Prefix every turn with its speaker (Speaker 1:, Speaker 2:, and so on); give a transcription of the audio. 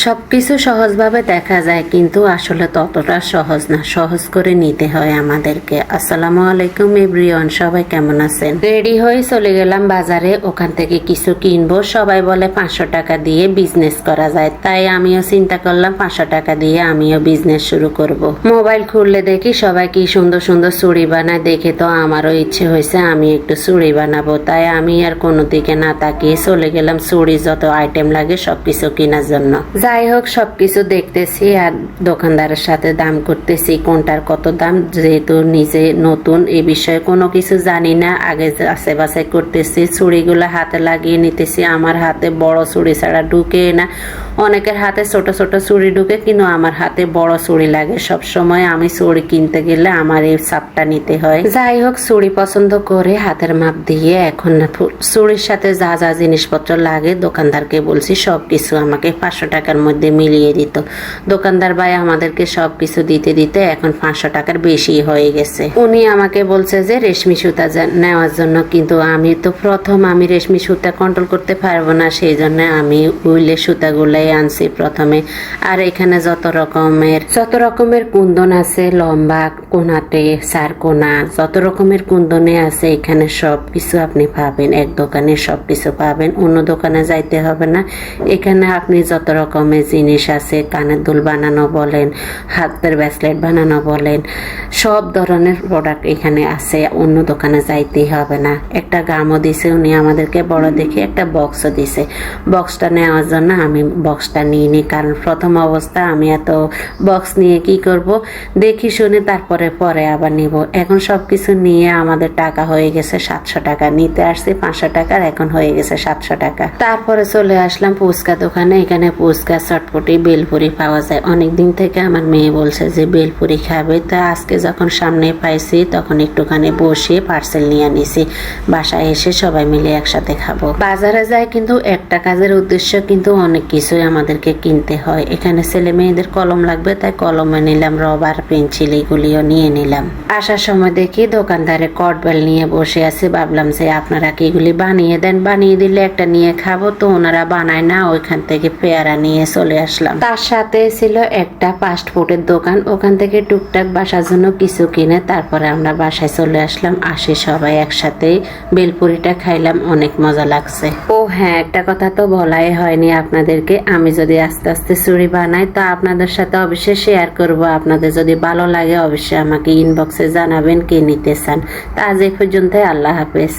Speaker 1: সবকিছু সহজভাবে দেখা যায় কিন্তু আসলে ততটা সহজ না, সহজ করে নিতে হয় আমাদেরকে। আসসালামু আলাইকুম এভরিওয়ান, সবাই কেমন আছেন? রেডি হয়ে চলে গেলাম বাজারে, ওখান থেকে কিছু কিনবো। সবাই বলে 500 টাকা দিয়ে বিজনেস করা যায়, তাই আমিও চিন্তা করলাম 500 টাকা দিয়ে আমিও বিজনেস শুরু করব। মোবাইল খুললে দেখি সবাই কি সুন্দর সুন্দর চুড়ি বানায়, দেখে তো আমারও ইচ্ছে হয়েছে আমি একটু চুড়ি বানাবো। তাই আমি আর কোনো দিকে না তাকিয়ে চলে গেলাম চুড়ি যত আইটেম লাগে সবকিছু কেনার জন্য। যাই হোক, সবকিছু দেখতেছি আর দোকানদারের সাথে দাম করতেছি, কোনটার কত দাম। যেহেতু নিজে নতুন, এই বিষয়ে কোনো কিছু জানি না, আগে যাচাই বাছাই করতেছি। চুড়িগুলো হাতে লাগিয়ে নিতেছি। আমার হাতে বড় চুড়ি ছাড়া ঢুকে না। অনেকের হাতে ছোট ছোট চুড়ি ঢুকে, কিন্তু আমার হাতে বড় চুড়ি লাগে সব সময়। আমি চুড়ি কিনতে গেলে আমার এই চাপটা নিতে হয়। যাই হোক, চুড়ি পছন্দ করে হাতের মাপ দিয়ে এখন চুড়ির সাথে যা যা জিনিসপত্র লাগে দোকানদারকে বলছি সবকিছু আমাকে 500 টাকার মধ্যে মিলিয়ে দিত। দোকানদার ভাই আমাদেরকে সবকিছু দিতে দিতে এখন 500 টাকার বেশি হয়ে গেছে। উনি আমাকে বলছে যে রেশমি সুতা নেওয়ার জন্য, কিন্তু আমি তো প্রথম, আমি রেশমি সুতা কন্ট্রোল করতে পারবো না, সেই জন্য আমি উইলের সুতাগুলাই আনছি প্রথমে। আর এখানে যত রকমের কুন্দন আছে, লম্বা কোনাতে চারকোনা, যত রকমের কুন্দনে আছে এখানে সবকিছু আপনি পাবেন। এক দোকানে সবকিছু পাবেন, অন্য দোকানে যাইতে হবে না। এখানে আপনি যত রকমের জিনিস আছে, কানের দুল বানানো বলেন, হাতের ব্রেসলেট বানানো বলেন, সব ধরনের প্রোডাক্ট এখানে আছে, অন্য দোকানে যাইতেই হবে না। একটা গামও দিছে উনি আমাদেরকে, বড় দেখে একটা বক্সও দিছে। বক্সটা নেওয়ার জন্য আমি বক্সটা নিয়ে নিই, কারণ প্রথম অবস্থা আমি এত বক্স নিয়ে কি করব, দেখি শুনে তারপরে পরে আবার নিব। এখন সবকিছু নিয়ে আমাদের টাকা হয়ে গেছে 700 টাকা। নিতে আসছি 500 টাকার, এখন হয়ে গেছে 700 টাকা। তারপরে চলে আসলাম ফুচকা দোকানে। এখানে ফুচকা, চটপটি, বেলপুরি পাওয়া যায়। অনেকদিন থেকে আমার মেয়ে বলছে যে বেলপুরি খাবে, তা আজকে যখন সামনে পাইছি তখন একটুখানি বসে পার্সেল নিয়ে নিছি। বাসায় এসে সবাই মিলে একসাথে খাবো। বাজারে যাই কিন্তু একটা কাজের উদ্দেশ্য, কিন্তু অনেক কিছুই আমাদেরকে কিনতে হয়। এখানে ছেলে মেয়েদের কলম লাগবে, তাই কলমে নিলাম, রবার, পেন্সিল এগুলিও নিয়ে নিলাম। আসার সময় দেখি দোকানদারে কটবেল নিয়ে বসে আছে। ভাবলাম যে আপনারা কি এগুলি বানিয়ে দেন, বানিয়ে দিলে একটা নিয়ে খাবো। তো ওনারা বানায় না, ওইখান থেকে পেয়ারা নিয়ে চলে আসলাম। তার সাথে ছিল একটা ফাস্ট ফুডের দোকান, ওখান থেকে টুকটাক বাসার জন্য কিছু কিনে তারপরে আমরা বাসায় চলে আসলাম। আসে সবাই একসাথে বেলপুরিটা খাইলাম, অনেক মজা লাগছে। ও হ্যাঁ, একটা কথা তো বলাই হয়নি আপনাদেরকে, আমি যদি আস্তে আস্তে চুড়ি বানাই তো আপনাদের সাথে অবশ্যই শেয়ার করব। আপনাদের যদি ভালো লাগে অবশ্যই আমাকে ইনবক্সে জানাবেন কে নিতে চান। তা আজ এই পর্যন্ত, আল্লাহ হাফেজ।